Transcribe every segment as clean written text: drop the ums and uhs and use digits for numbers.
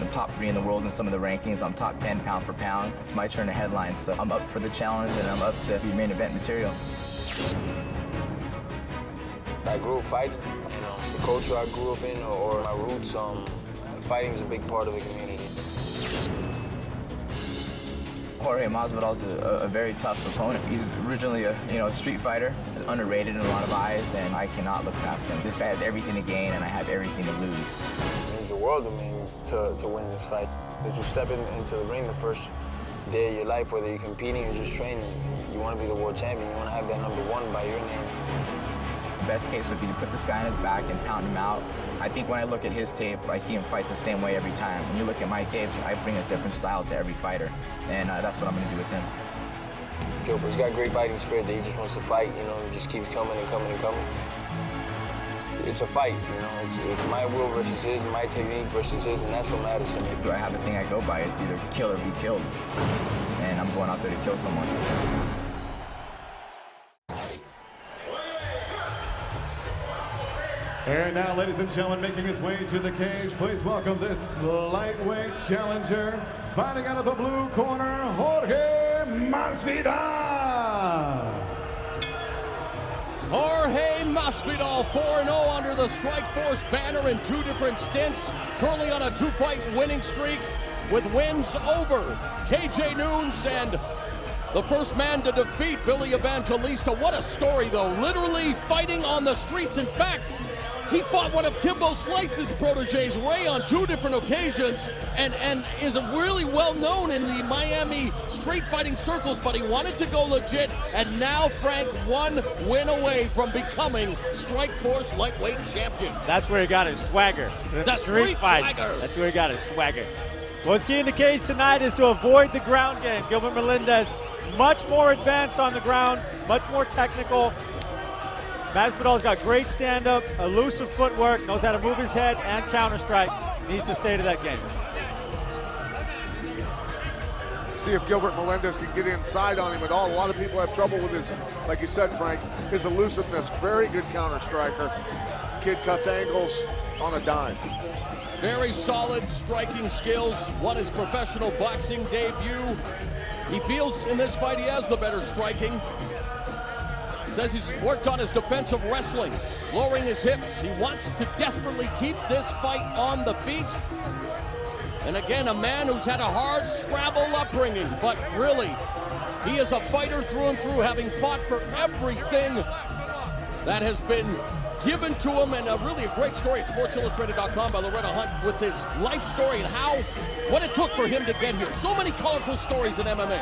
I'm top 3 in the world in some of the rankings. I'm top 10 pound for pound. It's my turn to headline, so I'm up for the challenge and I'm up to be main event material. I grew up fighting, the culture I grew up in or my roots, fighting is a big part of the community. Jorge Masvidal is a very tough opponent. He's originally a street fighter. He's underrated in a lot of eyes, and I cannot look past him. This guy has everything to gain, and I have everything to lose. It means the world to me to win this fight. As you step into the ring the first day of your life, whether you're competing or just training, you want to be the world champion. You want to have that #1 by your name. The best case would be to put this guy on his back and pound him out. I think when I look at his tape, I see him fight the same way every time. When you look at my tapes, I bring a different style to every fighter, and that's what I'm going to do with him. Gilbert's got great fighting spirit that he just wants to fight, he just keeps coming and coming and coming. It's a fight, it's my will versus his, my technique versus his, and that's what matters to me. Do I have a thing I go by? It's either kill or be killed, and I'm going out there to kill someone. And now, ladies and gentlemen, making his way to the cage, please welcome this lightweight challenger, fighting out of the blue corner, Jorge Masvidal. Jorge Masvidal, 4-0 under the Strikeforce banner in 2 different stints, currently on a 2-fight winning streak with wins over KJ Noons and the first man to defeat Billy Evangelista. What a story, though. Literally fighting on the streets. In fact, he fought one of Kimbo Slice's proteges, Ray, on 2 different occasions and is really well known in the Miami street fighting circles, but he wanted to go legit, and now, Frank, 1 win away from becoming Strikeforce lightweight champion. That's where he got his swagger. The street fight. swagger. That's where he got his swagger. What's key in the cage tonight is to avoid the ground game. Gilbert Melendez, much more advanced on the ground, much more technical. Masvidal's got great stand-up, elusive footwork, knows how to move his head and counter-strike. Needs to stay to that game. See if Gilbert Melendez can get inside on him at all. A lot of people have trouble with his, like you said, Frank, his elusiveness. Very good counter-striker. Kid cuts angles on a dime. Very solid striking skills. Won his professional boxing debut. He feels in this fight he has the better striking. Says he's worked on his defensive wrestling, lowering his hips. He wants to desperately keep this fight on the feet. And again, a man who's had a hard scrabble upbringing, but really, he is a fighter through and through, having fought for everything that has been given to him. And really a great story at SportsIllustrated.com by Loretta Hunt with his life story and what it took for him to get here. So many colorful stories in MMA.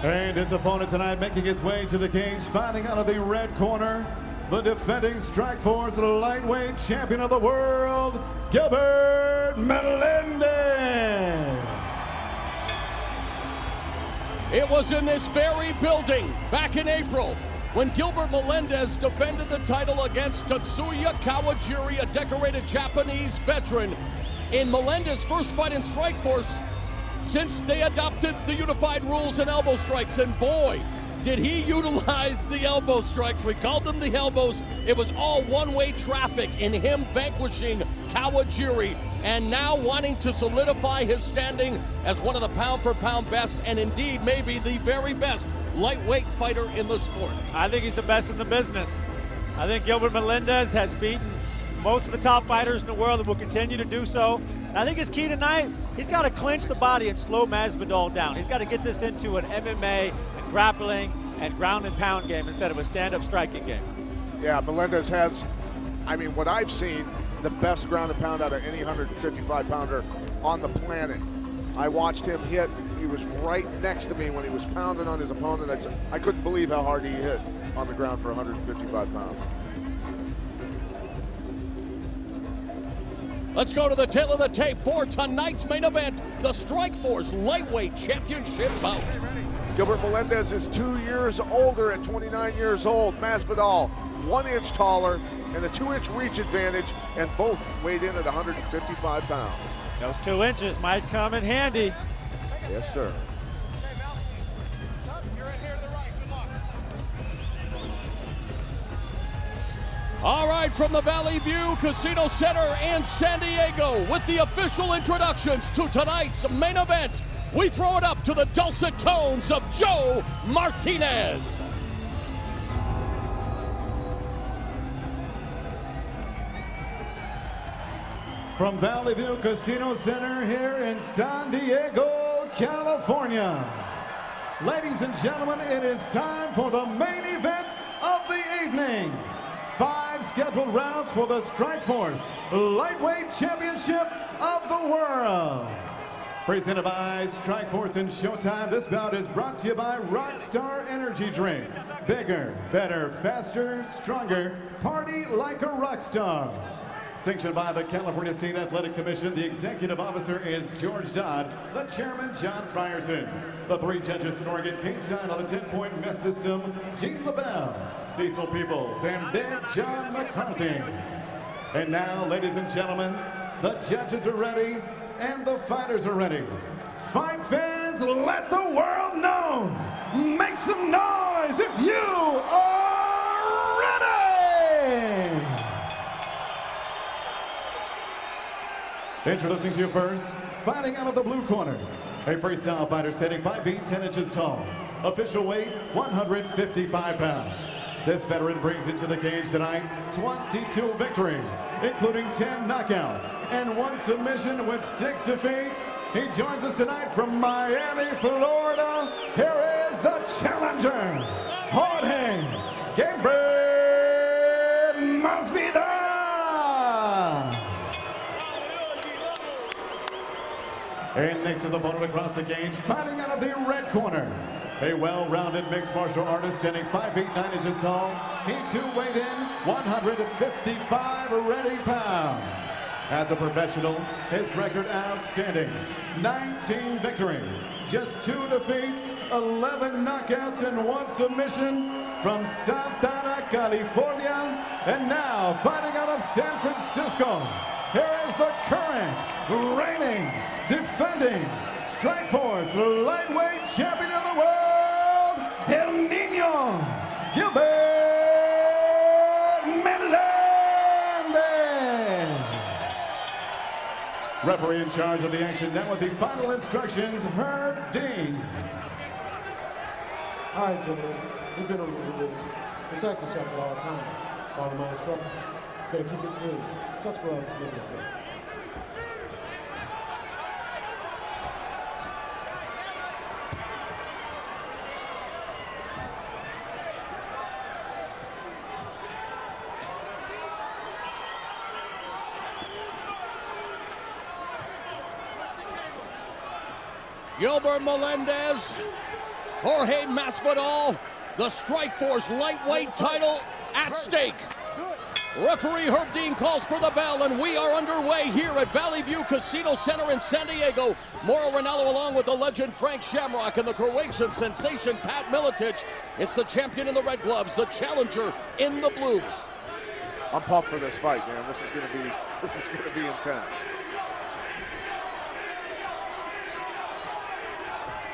And his opponent tonight making his way to the cage, fighting out of the red corner, the defending Strikeforce lightweight champion of the world, Gilbert Melendez. It was in this very building back in April when Gilbert Melendez defended the title against Tatsuya Kawajiri, a decorated Japanese veteran, in Melendez's first fight in Strikeforce since they adopted the unified rules and elbow strikes. And boy, did he utilize the elbow strikes. We called them the elbows. It was all one-way traffic in him vanquishing Kawajiri, and now wanting to solidify his standing as one of the pound-for-pound best, and indeed maybe the very best lightweight fighter in the sport. I think he's the best in the business. I think Gilbert Melendez has beaten most of the top fighters in the world and will continue to do so. And I think his key tonight, he's got to clinch the body and slow Masvidal down. He's got to get this into an MMA and grappling and ground and pound game instead of a stand-up striking game. Yeah, Melendez has, what I've seen, the best ground and pound out of any 155-pounder on the planet. I watched him hit. He was right next to me when he was pounding on his opponent. I couldn't believe how hard he hit on the ground for 155 pounds. Let's go to the tail of the tape for tonight's main event, the Strikeforce Lightweight Championship bout. Gilbert Melendez is 2 years older at 29 years old. Masvidal, 1 inch taller and a 2-inch reach advantage, and both weighed in at 155 pounds. Those 2 inches might come in handy. Yes, sir. All right, from the Valley View Casino Center in San Diego, with the official introductions to tonight's main event, we throw it up to the dulcet tones of Joe Martinez. From Valley View Casino Center here in San Diego, California. Ladies and gentlemen, it is time for the main event of the evening. 5 scheduled rounds for the Strikeforce Lightweight Championship of the World. Presented by Strikeforce and Showtime, this bout is brought to you by Rockstar Energy Drink. Bigger, better, faster, stronger, party like a rock star. Sanctioned by the California State Athletic Commission, the executive officer is George Dodd, the chairman John Frierson. The 3 judges scoring at Kingston on the 10-point mess system, Gene LaBelle, Cecil Peoples, and Big John McCarthy. And now, ladies and gentlemen, the judges are ready and the fighters are ready. Fight fans, let the world know. Make some noise if you are ready. Introducing to you first, fighting out of the blue corner, a freestyle fighter standing 5 feet 10 inches tall, official weight 155 pounds. This veteran brings into the cage tonight 22 victories, including 10 knockouts and 1 submission with 6 defeats. He joins us tonight from Miami, Florida. Here is the challenger, Jorge Masvidal. And next his opponent across the cage, fighting out of the red corner, a well-rounded mixed martial artist standing 5 feet 9 inches tall. He too weighed in 155 ready pounds. As a professional, his record outstanding. 19 victories, just 2 defeats, 11 knockouts, and 1 submission from Santa Ana, California. And now, fighting out of San Francisco, here is the current, reigning, defending Strikeforce Lightweight Champion of the World, El Niño, Gilbert Melendez. Referee in charge of the action now with the final instructions, Herb Dean. All right, gentlemen, we've been over the rules. Protect yourself at all times. Follow my instructions. Better keep it clean. Touch gloves, make it fit. Gilbert Melendez, Jorge Masvidal, the Strikeforce lightweight title at stake. Referee Herb Dean calls for the bell, and we are underway here at Valley View Casino Center in San Diego. Mauro Ranallo along with the legend Frank Shamrock and the Croatian sensation Pat Miletic. It's the champion in the red gloves, the challenger in the blue. I'm pumped for this fight, man. This is gonna be intense.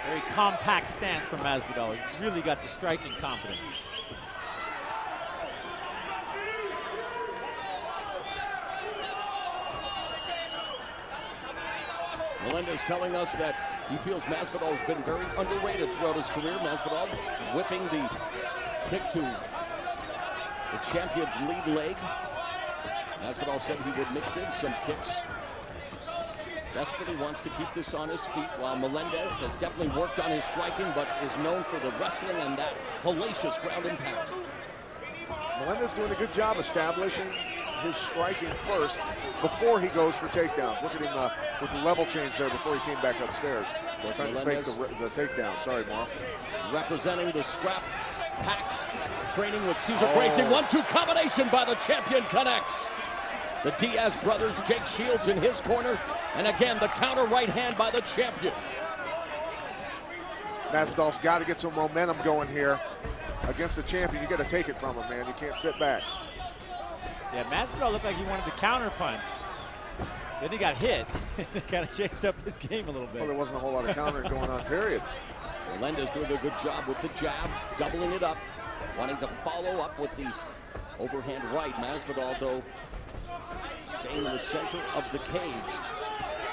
Very compact stance from Masvidal. He really got the striking confidence. Melendez telling us that he feels Masvidal has been very underrated throughout his career. Masvidal whipping the kick to the champion's lead leg. Masvidal said he would mix in some kicks. Desperately wants to keep this on his feet, while Melendez has definitely worked on his striking, but is known for the wrestling and that hellacious ground and pound. Melendez doing a good job establishing his striking first before he goes for takedowns. Look at him with the level change there before he came back upstairs. Trying to fake the takedown. Sorry, Mauro. Representing the scrap pack, training with Cesar Gracie. 1-2 combination by the champion connects. The Diaz brothers, Jake Shields in his corner. And again, the counter right hand by the champion. Masvidal's got to get some momentum going here against the champion. You got to take it from him, man. You can't sit back. Yeah, Masvidal looked like he wanted to counter punch. Then he got hit. It kind of changed up his game a little bit. Well, there wasn't a whole lot of countering going on, period. Melendez doing a good job with the jab, doubling it up, wanting to follow up with the overhand right. Masvidal, though, staying in the center of the cage.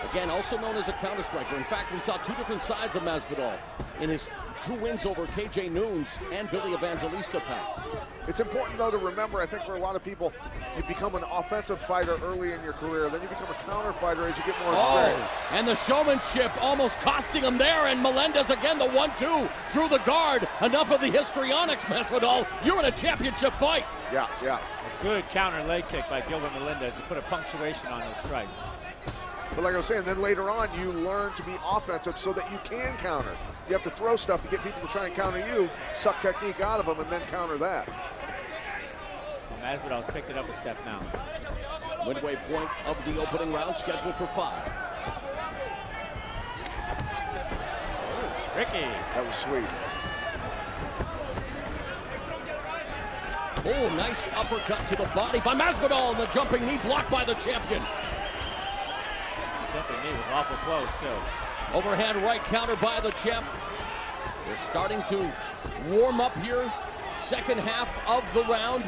Again, also known as a counter striker. In fact, we saw two different sides of Masvidal in his 2 wins over KJ Noons and Billy Evangelista, Pat. It's important, though, to remember, I think for a lot of people, you become an offensive fighter early in your career, then you become a counter fighter as you get more experience. And the showmanship almost costing him there, and Melendez again, the 1-2 through the guard. Enough of the histrionics, Masvidal. You're in a championship fight. Yeah. A good counter leg kick by Gilbert Melendez to put a punctuation on those strikes. But like I was saying, then later on, you learn to be offensive so that you can counter. You have to throw stuff to get people to try and counter you, suck technique out of them, and then counter that. Masvidal's picked it up a step now. Midway point of the opening round, scheduled for 5. Oh, tricky. That was sweet. Oh, nice uppercut to the body by Masvidal, and the jumping knee blocked by the champion. Jumping knee was awful close, too. Overhand right counter by the champ. We're starting to warm up here. Second half of the round.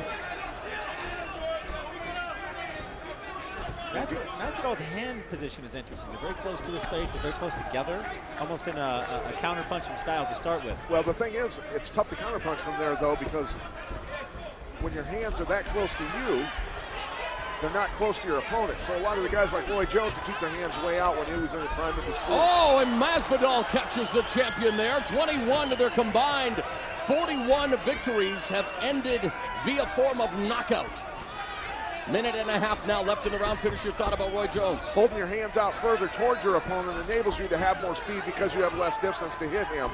Masvidal's hand position is interesting. They're very close to his face. They're very close together, almost in a counter-punching style to start with. Well, the thing is, it's tough to counterpunch from there, though, because when your hands are that close to you, they're not close to your opponent. So a lot of the guys like Roy Jones, he keeps their hands way out when he was in the prime of his career. Oh, and Masvidal catches the champion there. 21 to their combined 41 victories have ended via form of knockout. Minute and a half now left in the round. Finish your thought about Roy Jones. Holding your hands out further towards your opponent enables you to have more speed because you have less distance to hit him.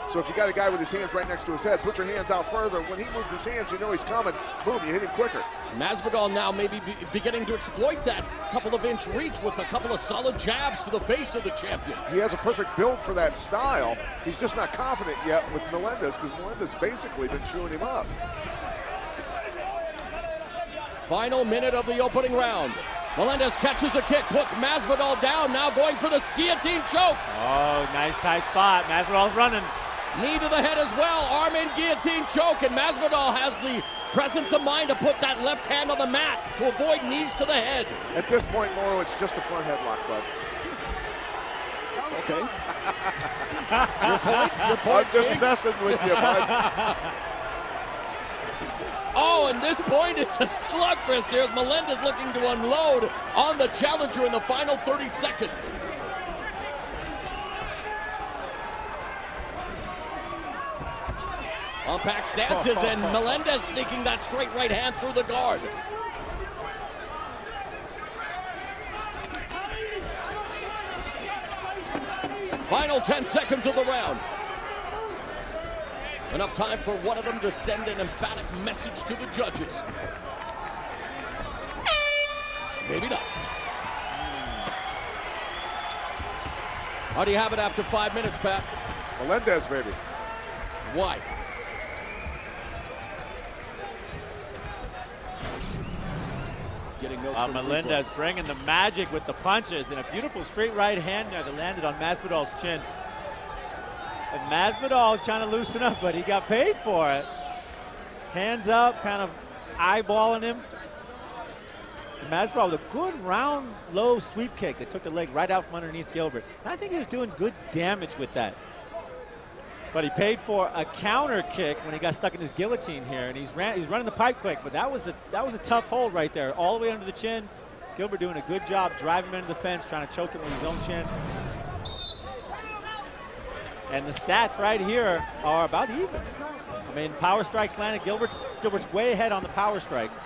So if you got a guy with his hands right next to his head, put your hands out further. When he moves his hands, you know he's coming. Boom, you hit him quicker. Masvidal now maybe beginning to exploit that couple of inch reach with a couple of solid jabs to the face of the champion. He has a perfect build for that style. He's just not confident yet with Melendez because Melendez basically been chewing him up. Final minute of the opening round. Melendez catches a kick, puts Masvidal down, now going for the guillotine choke. Oh, nice tight spot. Masvidal's running. Knee to the head as well, arm in guillotine choke, and Masvidal has the presence of mind to put that left hand on the mat to avoid knees to the head. At this point, Morrow, it's just a front headlock, bud. Okay. Your point, I'm just messing with you, bud. Oh, and this point, it's a slugfest. There's Melendez looking to unload on the challenger in the final 30 seconds. Compact stances, and Melendez sneaking that straight right hand through the guard. Final 10 seconds of the round. Enough time for one of them to send an emphatic message to the judges. Maybe not. How do you have it after 5 minutes, Pat? Melendez, baby. Why? Getting notes from Melendez bringing the magic with the punches and a beautiful straight right hand there that landed on Masvidal's chin. And Masvidal trying to loosen up, but he got paid for it. Hands up, kind of eyeballing him. And Masvidal with a good round, low sweep kick that took the leg right out from underneath Gilbert. And I think he was doing good damage with that. But he paid for a counter kick when he got stuck in his guillotine here, and he's running the pipe quick. But that was a tough hold right there, all the way under the chin. Gilbert doing a good job driving him into the fence, trying to choke him with his own chin. And the stats right here are about even. I mean, power strikes landed. Gilbert's way ahead on the power strikes.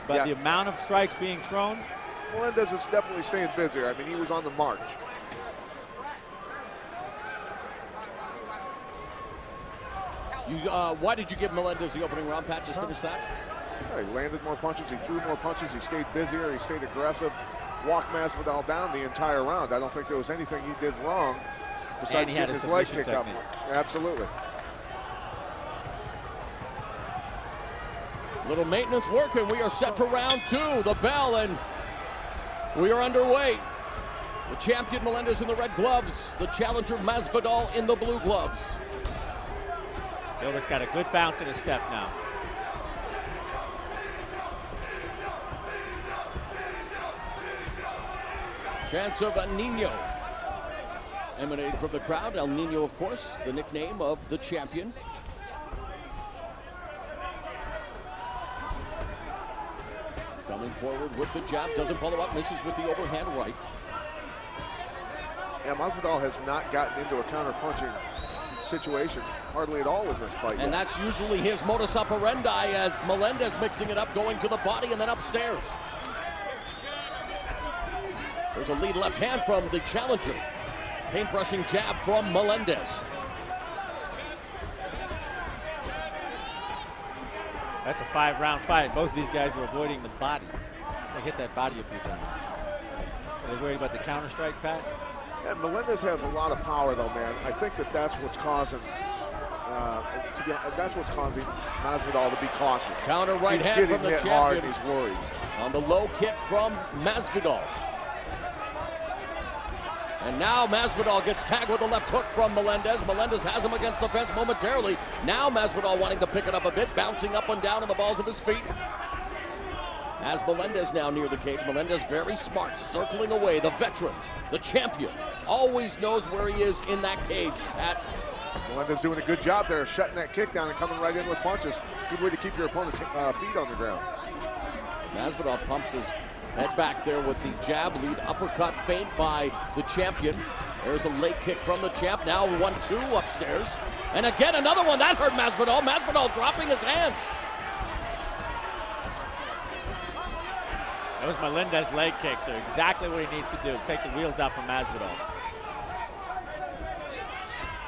But yeah, the amount of strikes being thrown. Melendez is definitely staying busier. I mean, he was on the march. Why did you give Melendez the opening round, Pat? Just finish that. Yeah, he landed more punches. He threw more punches. He stayed busier. He stayed aggressive. Walked Masvidal down the entire round. I don't think there was anything he did wrong besides getting his leg kicked up. Absolutely. Little maintenance work, and we are set for round 2. The bell, and We are underway. The champion Melendez in the red gloves, the challenger Masvidal in the blue gloves. Gilbert's got a good bounce in his step now. Chance of a Nino emanating from the crowd. El Nino, of course, the nickname of the champion. Coming forward with the jab, doesn't follow up, misses with the overhand right. Yeah, Masvidal has not gotten into a counter-punching situation hardly at all in this fight. And that's usually his modus operandi, as Melendez mixing it up, going to the body and then upstairs. There's a lead left hand from the challenger. Paintbrushing jab from Melendez. That's a 5-round fight. Both of these guys are avoiding the body. They hit that body a few times. Are they worried about the counter strike, Pat? Yeah, Melendez has a lot of power, though, man. I think that's what's causing. That's what's causing Masvidal to be cautious. Counter right he's hand from the hit champion. Hard, he's worried. On the low kick from Masvidal. And now Masvidal gets tagged with a left hook from Melendez. Melendez has him against the fence momentarily. Now Masvidal wanting to pick it up a bit, bouncing up and down on the balls of his feet. As Melendez now near the cage, Melendez very smart, circling away. The veteran, the champion, always knows where he is in that cage, Pat. Melendez doing a good job there, shutting that kick down and coming right in with punches. Good way to keep your opponent's feet on the ground. Masvidal pumps his head back there with the jab, lead uppercut feint by the champion. There's a leg kick from the champ. Now 1-2 upstairs. And again, another one. That hurt Masvidal. Masvidal dropping his hands. Those Melendez leg kicks are exactly what he needs to do. Take the wheels out from Masvidal.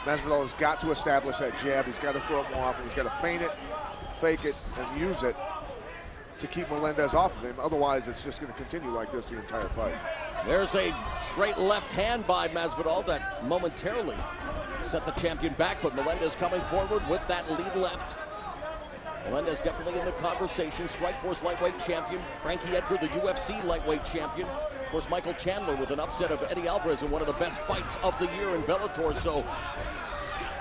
Masvidal has got to establish that jab. He's got to throw it more often. He's got to feint it, fake it, and use it to keep Melendez off of him. Otherwise, it's just going to continue like this the entire fight. There's a straight left hand by Masvidal that momentarily set the champion back, but Melendez coming forward with that lead left. Melendez definitely in the conversation. Strikeforce lightweight champion. Frankie Edgar, the UFC lightweight champion. Of course, Michael Chandler with an upset of Eddie Alvarez in one of the best fights of the year in Bellator. So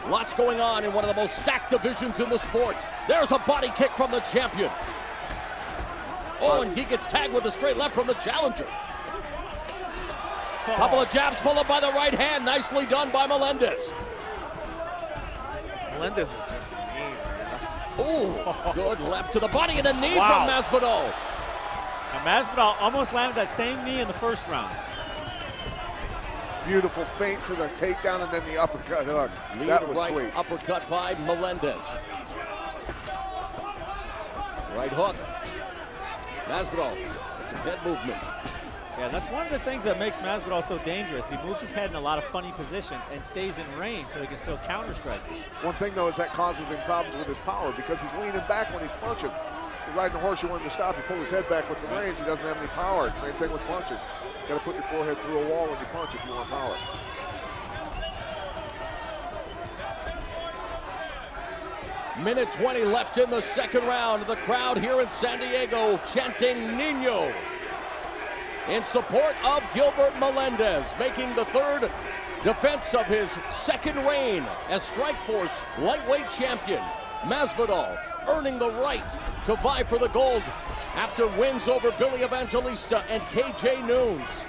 lots going on in one of the most stacked divisions in the sport. There's a body kick from the champion. Oh, and he gets tagged with a straight left from the challenger. Couple of jabs followed by the right hand. Nicely done by Melendez. Melendez is just mean, man. Oh, good left to the body and a knee Wow. from Masvidal. Now Masvidal almost landed that same knee in the first round. Beautiful feint to the takedown and then the uppercut hook. Lead That was right sweet. uppercut by Melendez. Right hook. Masvidal with some head movement. Yeah, that's one of the things that makes Masvidal so dangerous. He moves his head in a lot of funny positions and stays in range so he can still counter-strike. One thing, though, is that causes him problems with his power because he's leaning back when he's punching. You're riding a horse you want him to stop. You pull his head back with the range, he doesn't have any power. Same thing with punching. You got to put your forehead through a wall when you punch if you want power. Minute 20 left in the second round. The crowd here in San Diego chanting Nino in support of Gilbert Melendez, making the third defense of his second reign as Strikeforce lightweight champion. Masvidal earning the right to vie for the gold after wins over Billy Evangelista and KJ Noons.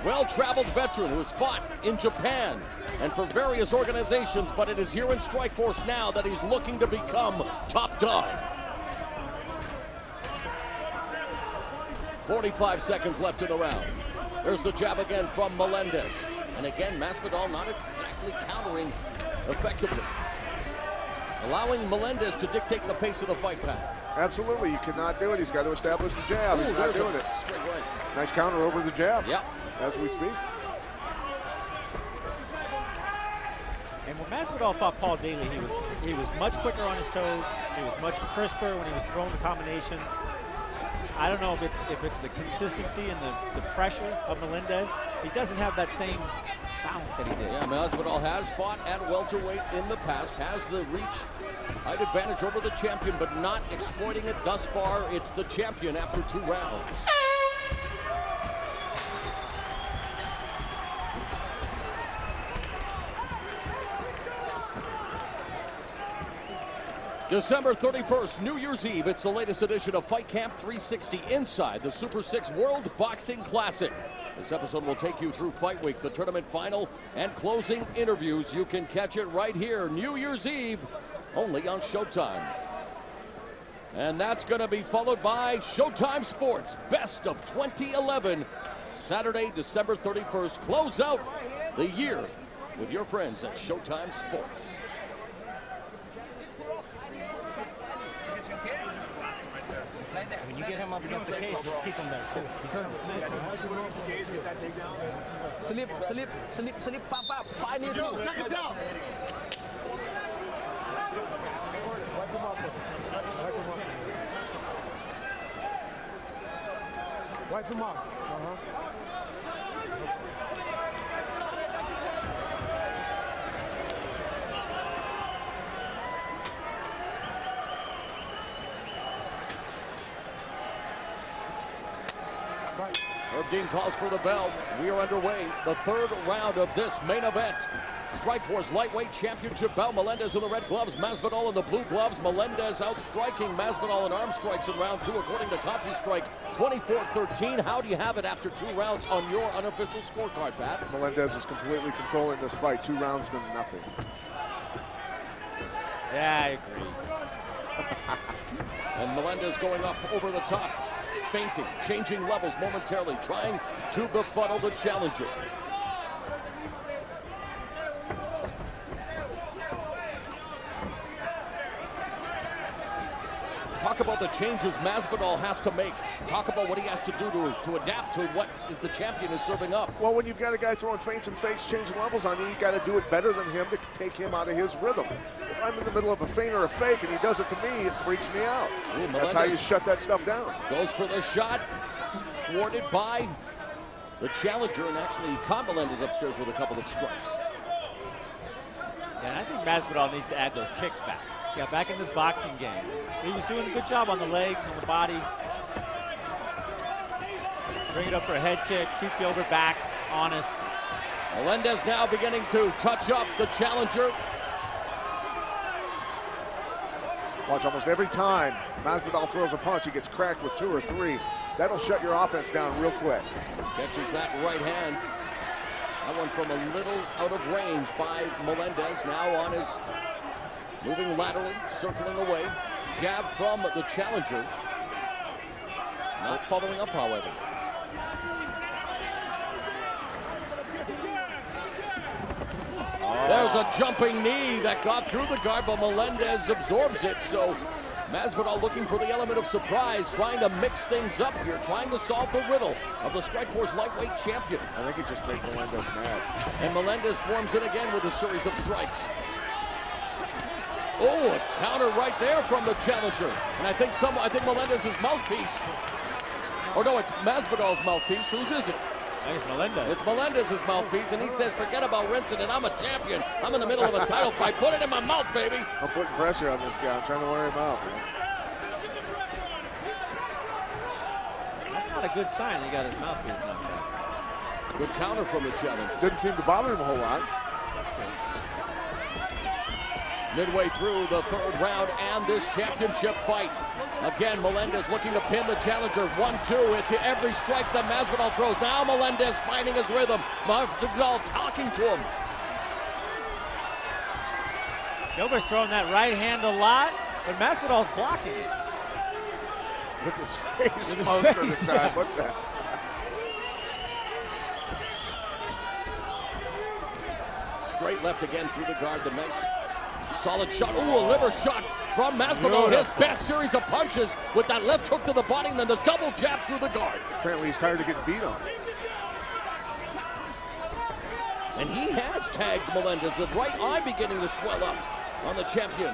Well-traveled veteran who has fought in Japan and for various organizations, but it is here in Strikeforce now that he's looking to become top dog. 45 seconds left in the round. There's the jab again from Melendez. And again, Masvidal not exactly countering effectively. Allowing Melendez to dictate the pace of the fight, Pat. Absolutely, you cannot do it. He's got to establish the jab. He's not doing it. Straight right. Nice counter over the jab. Yep. As we speak. And when Masvidal fought Paul Daly, he was much quicker on his toes. He was much crisper when he was throwing the combinations. I don't know if it's the consistency and the pressure of Melendez. He doesn't have that same bounce that he did. Yeah, Masvidal has fought at welterweight in the past, has the reach height advantage over the champion, but not exploiting it thus far. It's the champion after 2 rounds. December 31st, New Year's Eve. It's the latest edition of Fight Camp 360 inside the Super 6 World Boxing Classic. This episode will take you through Fight Week, the tournament final, and closing interviews. You can catch it right here, New Year's Eve, only on Showtime. And that's going to be followed by Showtime Sports Best of 2011, Saturday, December 31st. Close out the year with your friends at Showtime Sports. When you get him up against the cage, just keep him there too. Slip, pop, 5 minutes. Seconds out. Wipe him off. Herb Dean calls for the bell. We are underway. The third round of this main event. Strikeforce Lightweight Championship bout. Melendez in the red gloves, Masvidal in the blue gloves. Melendez outstriking Masvidal in arm strikes in round 2 according to CompuStrike, 24-13. How do you have it after 2 rounds on your unofficial scorecard, Pat? Melendez is completely controlling this fight. 2 rounds to nothing. Yeah, I agree. And Melendez going up over the top, feinting, changing levels momentarily, trying to befuddle the challenger. Talk about the changes Masvidal has to make. Talk about what he has to do to adapt to what the champion is serving up. Well, when you've got a guy throwing feints and fakes, changing levels on you, you got to do it better than him to take him out of his rhythm. If I'm in the middle of a feint or a fake and he does it to me, it freaks me out. Ooh, that's how you shut that stuff down. Goes for the shot, thwarted by the challenger, and actually caught Melendez upstairs with a couple of strikes. And I think Masvidal needs to add those kicks back. He got back in this boxing game. He was doing a good job on the legs, on the body. Bring it up for a head kick, keep Gilbert back, honest. Melendez now beginning to touch up the challenger. Watch, almost every time Masvidal throws a punch, he gets cracked with 2 or 3. That'll shut your offense down real quick. Catches that right hand. That one from a little out of range by Melendez. Now on his moving laterally, circling away. Jab from the challenger. Not following up, however. There's a jumping knee that got through the guard, but Melendez absorbs it. So Masvidal looking for the element of surprise, trying to mix things up here, trying to solve the riddle of the Strikeforce lightweight champion. I think it just made Melendez mad. And Melendez swarms in again with a series of strikes. Oh, a counter right there from the challenger. And I think Melendez's mouthpiece. Or no, it's Masvidal's mouthpiece. Whose is it? It's Melendez. It's Melendez's mouthpiece, and he says, forget about rinsing it. I'm a champion. I'm in the middle of a title fight. Put it in my mouth, baby. I'm putting pressure on this guy. I'm trying to wear him out. That's not a good sign. He got his mouthpiece knocked out. Good counter from the challenger. Didn't seem to bother him a whole lot. That's true. Midway through the third round and this championship fight. Again, Melendez looking to pin the challenger. 1-2 into every strike that Masvidal throws. Now Melendez finding his rhythm. Masvidal talking to him. Gilbert's throwing that right hand a lot, but Masvidal's blocking it. With his face With his most face, of the time. Look at that. Straight left again through the guard. The nice solid shot. Ooh, a liver shot from Masvidal. His best series of punches with that left hook to the body and then the double jab through the guard. Apparently he's tired of getting beat on. And he has tagged Melendez. The right eye beginning to swell up on the champion.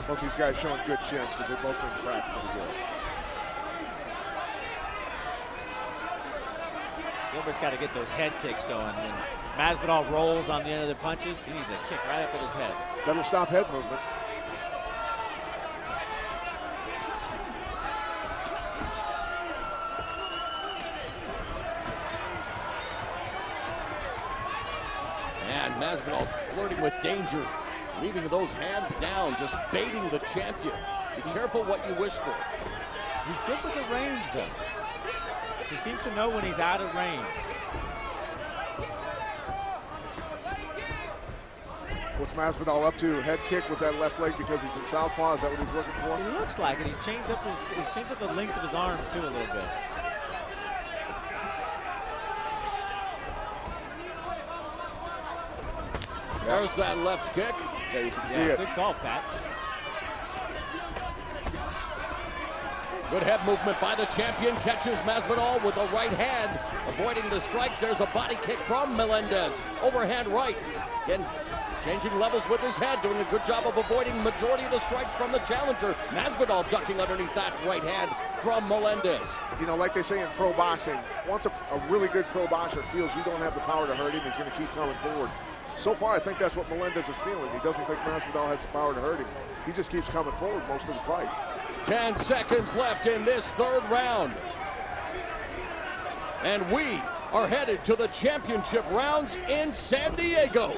Both these guys showing good chins because they've both been cracked pretty good. Gilbert's got to get those head kicks going. When Masvidal rolls on the end of the punches, he needs a kick right up at his head. That'll stop head movement. And Masvidal flirting with danger leaving those hands down, just baiting the champion. Be careful what you wish for. He's good with the range, though. He seems to know when he's out of range. What's Masvidal up to? Head kick with that left leg because he's in southpaw. Is that what he's looking for? It looks like it. He's changed up the length of his arms too a little bit. There's that left kick. Yeah, you can see it. Good call, Pat. Good head movement by the champion. Catches Masvidal with a right hand, avoiding the strikes. There's a body kick from Melendez. Overhand right. Again, changing levels with his head, doing a good job of avoiding majority of the strikes from the challenger. Masvidal ducking underneath that right hand from Melendez. You know, like they say in pro boxing, once a really good pro boxer feels you don't have the power to hurt him, he's going to keep coming forward. So far, I think that's what Melendez is feeling. He doesn't think Masvidal has the power to hurt him. He just keeps coming forward most of the fight. 10 seconds left in this third round. And we are headed to the championship rounds in San Diego.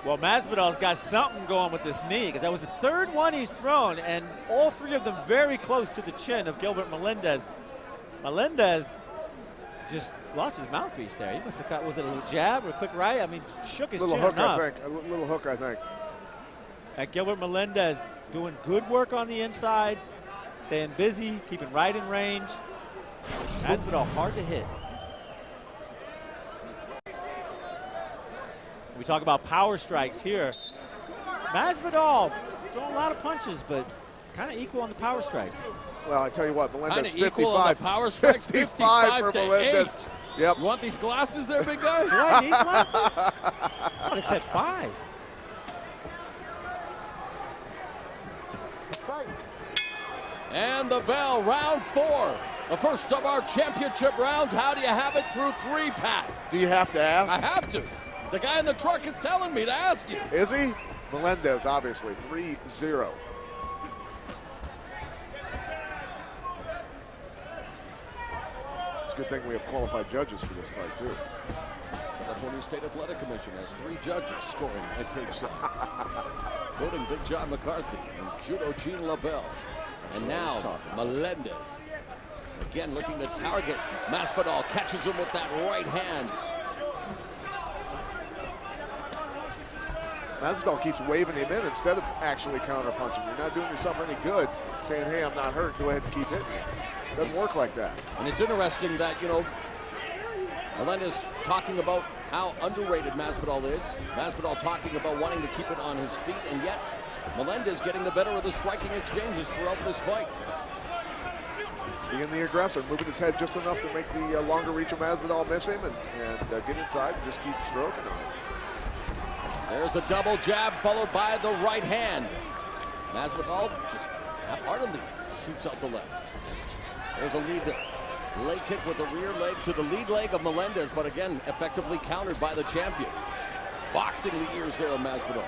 Well, Masvidal's got something going with this knee because that was the third one he's thrown, and all three of them very close to the chin of Gilbert Melendez. Melendez just lost his mouthpiece there. He must have got, was it a little jab or a quick right? I mean, shook his chin enough. A little hook, I think. And Gilbert Melendez doing good work on the inside, staying busy, keeping right in range. Masvidal hard to hit. We talk about power strikes here. Masvidal throwing a lot of punches, but kind of equal on the power strikes. Well, I tell you what, Melendez 55. Equal on the power strikes, 55 for to Melendez. 8. Yep. You want these glasses there, big guy? Do I need glasses? I thought it said 5. And the bell, round 4. The first of our championship rounds. How do you have it through 3, Pat? Do you have to ask? I have to. The guy in the truck is telling me to ask you. Is he? Melendez, obviously, 3-0. It's a good thing we have qualified judges for this fight, too. The California State Athletic Commission has 3 judges scoring at cage 7, including Big John McCarthy and Judo Gene LaBelle. And now, Melendez, again looking to target Masvidal, catches him with that right hand. Masvidal keeps waving him in instead of actually counter-punching. You're not doing yourself any good saying, hey, I'm not hurt, go ahead and keep hitting me. Doesn't work like that. And it's interesting that, you know, Melendez talking about how underrated Masvidal is. Masvidal talking about wanting to keep it on his feet, and yet Melendez getting the better of the striking exchanges throughout this fight. Being the aggressor, moving his head just enough to make the longer reach of Masvidal miss him and get inside and just keep stroking on him. There's a double jab followed by the right hand. Masvidal just half-heartedly shoots out the left. There's a leg kick with the rear leg to the lead leg of Melendez, but again, effectively countered by the champion. Boxing the ears there of Masvidal.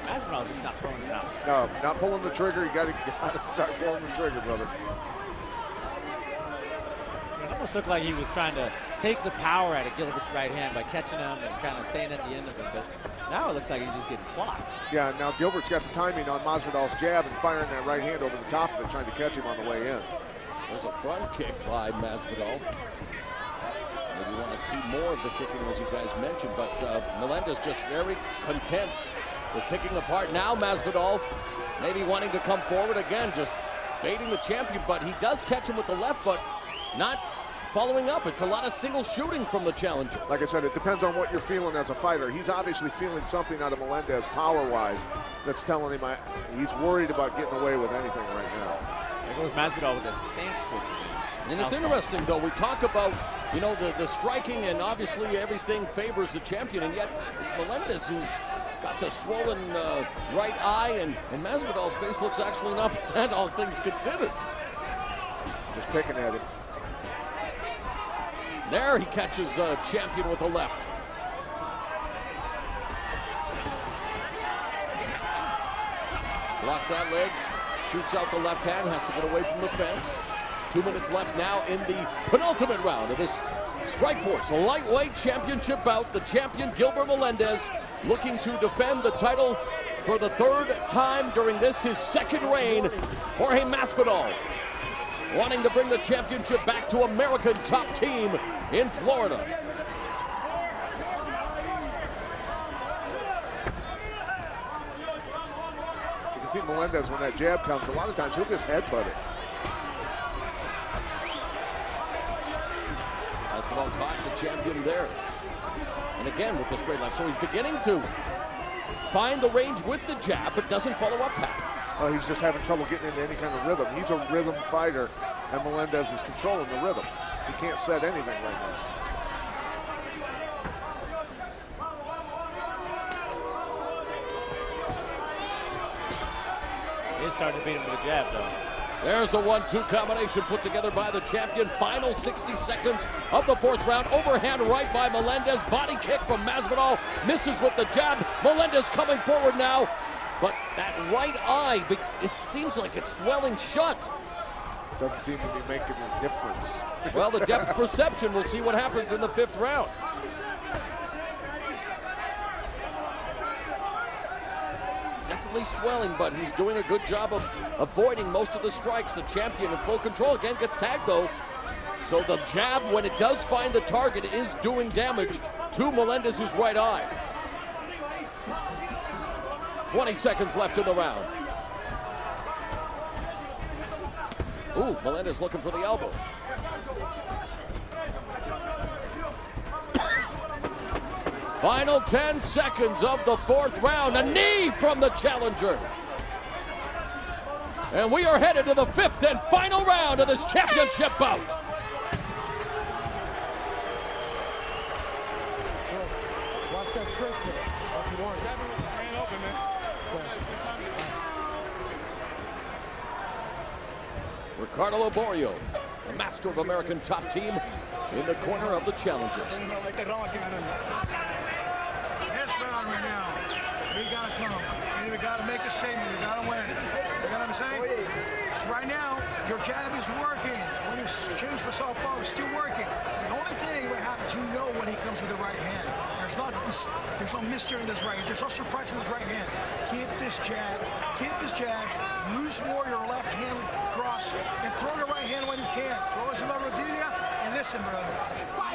Masvidal's just not throwing it out. No, not pulling the trigger. You got to start pulling the trigger, brother. It almost looked like he was trying to take the power out of Gilbert's right hand by catching him and kind of staying at the end of it. But now it looks like he's just getting clocked. Yeah, now Gilbert's got the timing on Masvidal's jab and firing that right hand over the top of it, trying to catch him on the way in. There's a front kick by Masvidal. Maybe you want to see more of the kicking, as you guys mentioned, but Melendez just very content with picking apart. Now Masvidal maybe wanting to come forward again, just baiting the champion, but he does catch him with the left, but not following up. It's a lot of single shooting from the challenger. Like I said, it depends on what you're feeling as a fighter. He's obviously feeling something out of Melendez power-wise that's telling him he's worried about getting away with anything right now. There goes Masvidal with a stance switch. And it's interesting, though, we talk about You know, the striking and obviously everything favors the champion, and yet it's Melendez who's got the swollen right eye, and Masvidal's face looks actually not bad, all things considered. Just picking at him. There he catches champion with the left. Blocks that leg, shoots out the left hand, has to get away from the fence. 2 minutes left now in the penultimate round of this Strikeforce lightweight championship bout. The champion Gilbert Melendez looking to defend the title for the third time during this, his second reign. Jorge Masvidal wanting to bring the championship back to American top team in Florida. You can see Melendez when that jab comes, a lot of times he'll just headbutt it. Masvidal caught the champion there. And again with the straight left. So he's beginning to find the range with the jab, but doesn't follow up back. Well, he's just having trouble getting into any kind of rhythm. He's a rhythm fighter, and Melendez is controlling the rhythm. He can't set anything right now. He's starting to beat him with a jab, though. There's a 1-2 combination put together by the champion. Final 60 seconds of the fourth round. Overhand right by Melendez. Body kick from Masvidal. Misses with the jab. Melendez coming forward now. But that right eye, it seems like it's swelling shut. Doesn't seem to be making a difference. Well, the depth perception, we'll see what happens in the fifth round. Definitely swelling, but he's doing a good job of avoiding most of the strikes. The champion in full control again gets tagged though. So the jab, when it does find the target, is doing damage to Melendez's right eye. 20 seconds left in the round. Ooh, Melendez looking for the elbow. Final 10 seconds of the fourth round. A knee from the challenger. And we are headed to the fifth and final round of this championship bout. Watch that straight kick. That's the one. Ricardo Laborio, the master of American top team, in the corner of the challengers. This round right now, we gotta come. We gotta make a statement. We gotta win. You know what I'm saying? So right now, your jab is working. When you change for southpaw, it's still working. The only thing that happens, you know when he comes with the right hand. There's no mystery in this right hand. There's no surprise in this right hand. Keep this jab. Keep this jab. Use more your left hand cross and throw the right hand when you can. Throw us in the rodilla and listen, brother.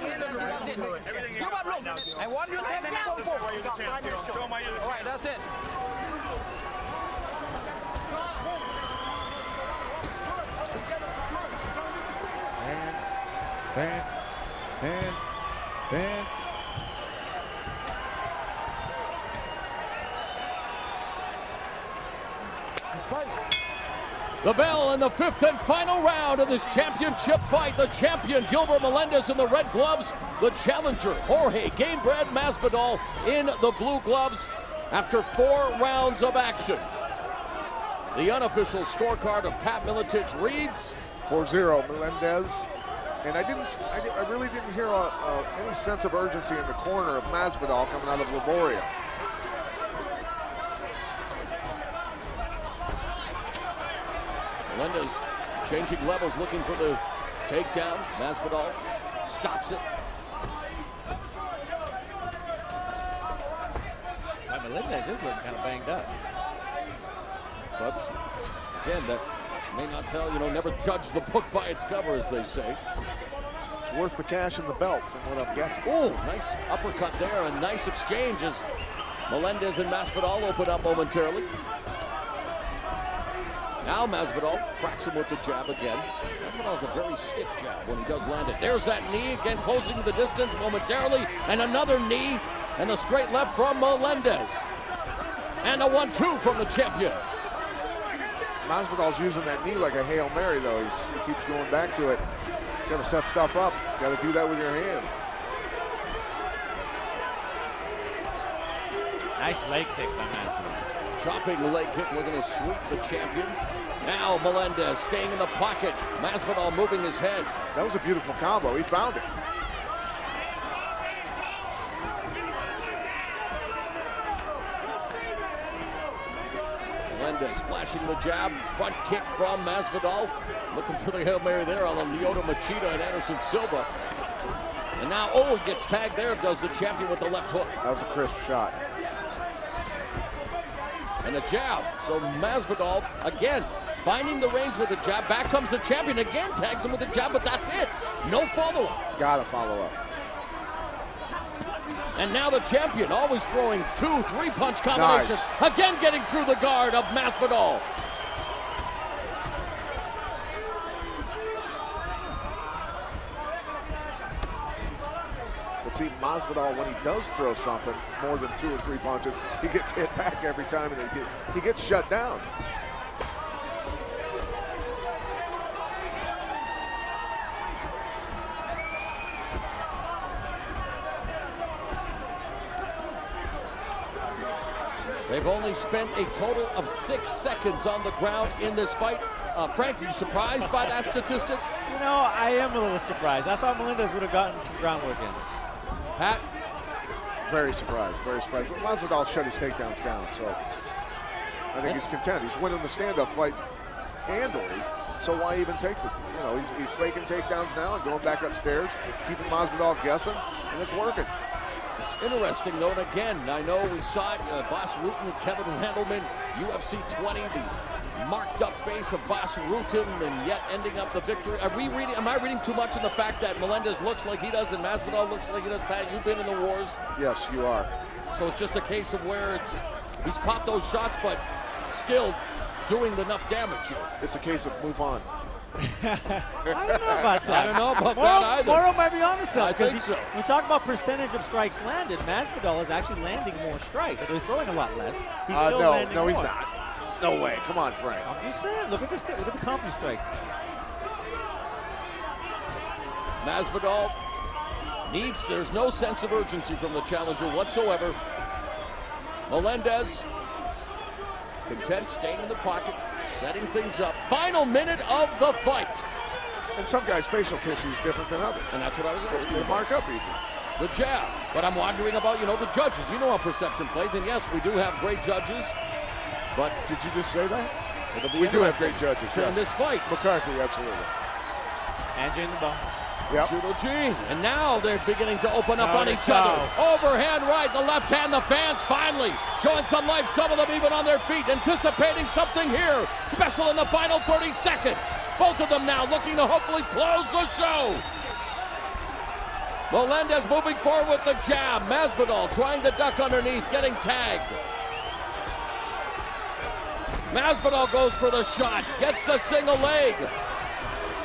That's it. Give up, look. I want you to stand and go forward. All right, that's it. And The bell in the fifth and final round of this championship fight. The champion Gilbert Melendez in the red gloves. The challenger Jorge Gamebred Masvidal in the blue gloves after 4 rounds of action. The unofficial scorecard of Pat Miletich reads 4-0 Melendez. And I really didn't hear any sense of urgency in the corner of Masvidal coming out of Laborio. Melendez changing levels, looking for the takedown. Masvidal stops it. Melendez is looking kind of banged up. But again, that may not tell, never judge the book by its cover, as they say. It's worth the cash in the belt, from what I'm guessing. Oh, nice uppercut there, a nice exchange as Melendez and Masvidal open up momentarily. Now Masvidal cracks him with the jab again. Masvidal's a very stiff jab when he does land it. There's that knee, again closing the distance momentarily, and another knee, and the straight left from Melendez. And a 1-2 from the champion. Masvidal's using that knee like a Hail Mary, though. He keeps going back to it. Got to set stuff up. Got to do that with your hands. Nice leg kick by Masvidal. Chopping leg kick, looking to sweep the champion. Now Melendez staying in the pocket. Masvidal moving his head. That was a beautiful combo. He found it. Melendez flashing the jab. Front kick from Masvidal. Looking for the Hail Mary there on the Lyoto Machida and Anderson Silva. And now, oh, he gets tagged there, does the champion with the left hook. That was a crisp shot. And a jab. So Masvidal, again, finding the range with the jab. Back comes the champion, again tags him with the jab, but that's it. No follow-up. Gotta follow up. And now the champion, always throwing 2-3 punch combinations. Nice. Again getting through the guard of Masvidal. But see, Masvidal, when he does throw something, more than 2 or 3 punches, he gets hit back every time and he gets shut down. They've only spent a total of 6 seconds on the ground in this fight. Frank, are you surprised by that statistic? You know, I am a little surprised. I thought Melendez would have gotten some groundwork in. Pat? Very surprised, very surprised. But Masvidal shut his takedowns down, so I think he's content. He's winning the stand-up fight handily, so why even take the, you know, he's faking takedowns now and going back upstairs, keeping Masvidal guessing, and it's working. It's interesting, though, and again, I know we saw it, Bas Rutten and Kevin Randleman, UFC 20, the marked-up face of Bas Rutten, and yet ending up the victory. Am I reading too much in the fact that Melendez looks like he does and Masvidal looks like he does? Pat, you've been in the wars. Yes, you are. So it's just a case of where he's caught those shots, but still doing enough damage here. It's a case of move on. I don't know about that. I don't know about that either. Morrow might be onto something. I think so. When we talk about percentage of strikes landed, Masvidal is actually landing more strikes. Although he's throwing a lot less, he's still landing more. No, he's not. No way. Come on, Frank. I'm just saying. Look at this. Look at the comp strike. Masvidal there's no sense of urgency from the challenger whatsoever. Melendez, content, staying in the pocket, setting things up. Final minute of the fight. And some guys' facial tissue is different than others. And that's what I was asking. They mark up easy. The jab. But I'm wondering about, the judges. You know how perception plays. And yes, we do have great judges. But did you just say that? It'll be we do have great judges in this fight. McCarthy, absolutely. And Jane the Bone. Yep. Judo G. And now they're beginning to open up on each other. Overhand right, the left hand, the fans finally showing some life. Some of them even on their feet, anticipating something here. Special in the final 30 seconds. Both of them now looking to hopefully close the show. Melendez moving forward with the jab. Masvidal trying to duck underneath, getting tagged. Masvidal goes for the shot, gets the single leg.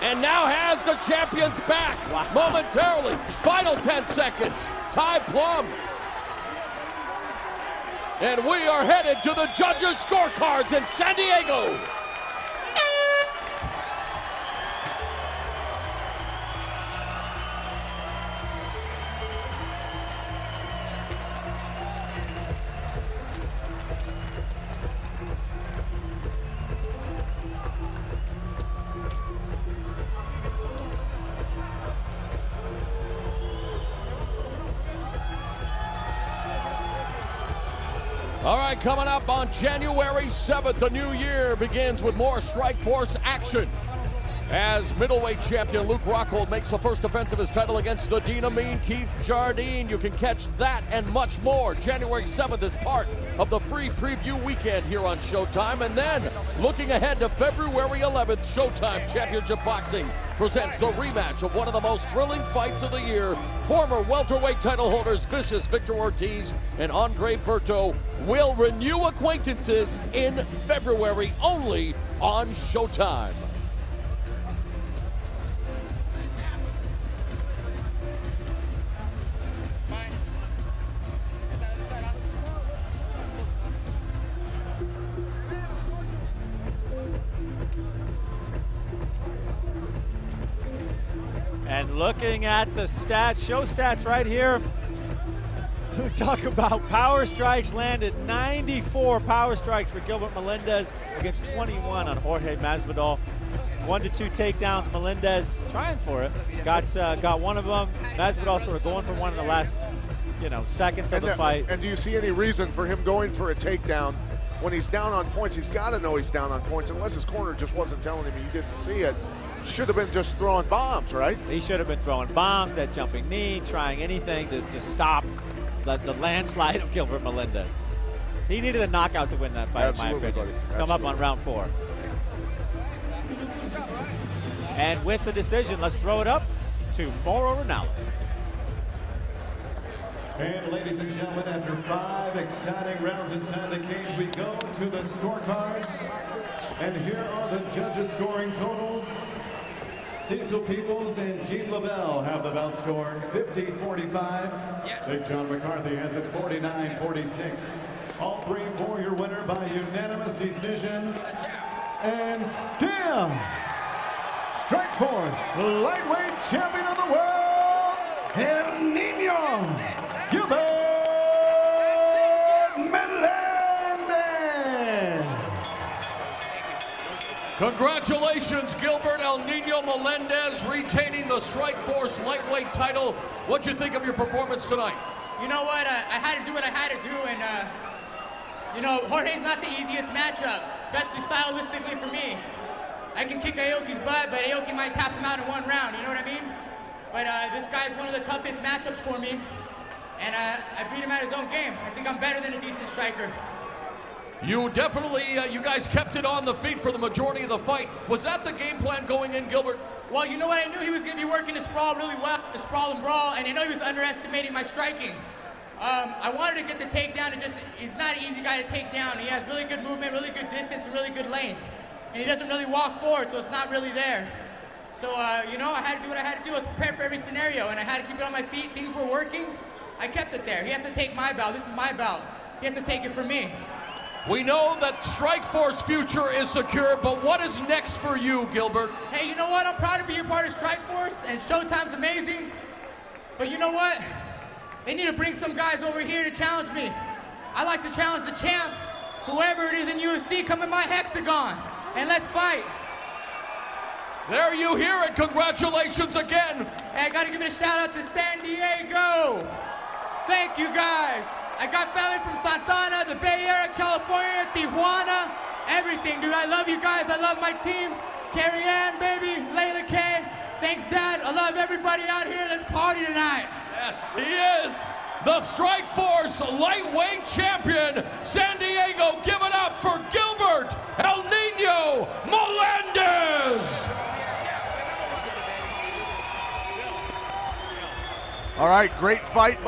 And now has the champion's back momentarily. Final 10 seconds. Tie plumb. And we are headed to the judges' scorecards in San Diego. All right, coming up on January 7th, the new year begins with more Strikeforce action. As middleweight champion Luke Rockhold makes the first defense of his title against the Dynamine Keith Jardine. You can catch that and much more. January 7th is part of the free preview weekend here on Showtime. And then, looking ahead to February 11th, Showtime Championship Boxing presents the rematch of one of the most thrilling fights of the year. Former welterweight title holders Vicious Victor Ortiz and Andre Berto will renew acquaintances in February only on Showtime. Looking at the stats, show stats right here. We talk about power strikes landed. 94 power strikes for Gilbert Melendez against 21 on Jorge Masvidal. 1 to 2 takedowns. Melendez trying for it. Got one of them. Masvidal sort of going for one in the last, seconds of the fight. And do you see any reason for him going for a takedown when he's down on points? He's got to know he's down on points, unless his corner just wasn't telling him he didn't see it. Should have been just throwing bombs, right? He should have been throwing bombs, that jumping knee, trying anything to stop the landslide of Gilbert Melendez. He needed a knockout to win that fight, Absolutely, in my opinion. buddy. Come up on round 4. And with the decision, let's throw it up to Mauro Ranallo. And ladies and gentlemen, after 5 exciting rounds inside the cage, we go to the scorecards. And here are the judges' scoring totals. Cecil Peoples and Gene Lavelle have the bout scored 50-45. Yes. Big John McCarthy has it 49-46. All 3 for your winner by unanimous decision. And still, Strikeforce lightweight champion of the world, El Nino Gilbert Melendez. Congratulations, Gilbert El Nino Melendez, retaining the Strikeforce lightweight title. What'd you think of your performance tonight? You know what? I had to do what I had to do, and Jorge's not the easiest matchup, especially stylistically for me. I can kick Aoki's butt, but Aoki might tap him out in 1 round, you know what I mean? But this guy's one of the toughest matchups for me, and I beat him at his own game. I think I'm better than a decent striker. You definitely, you guys kept it on the feet for the majority of the fight. Was that the game plan going in, Gilbert? Well, you know what? I knew he was going to be working the sprawl really well, the sprawl and brawl, and I know he was underestimating my striking. I wanted to get the takedown, he's not an easy guy to take down. He has really good movement, really good distance, and really good length. And he doesn't really walk forward, so it's not really there. So, I had to do what I had to do. I was prepared for every scenario, and I had to keep it on my feet. Things were working. I kept it there. He has to take my bout. This is my bout. He has to take it from me. We know that Strikeforce future is secure, but what is next for you, Gilbert? Hey, you know what? I'm proud to be a part of Strikeforce, and Showtime's amazing. But you know what? They need to bring some guys over here to challenge me. I like to challenge the champ, whoever it is in UFC, come in my hexagon, and let's fight. There you hear it. Congratulations again. Hey, I gotta give it a shout out to San Diego. Thank you guys. I got family from Santana, the Bay Area, California, Tijuana, everything, dude. I love you guys. I love my team. Carrie Ann, baby, Layla K. Thanks, Dad. I love everybody out here. Let's party tonight. Yes, he is the Strikeforce lightweight champion. San Diego, give it up for Gilbert El Nino Melendez. All right, great fight.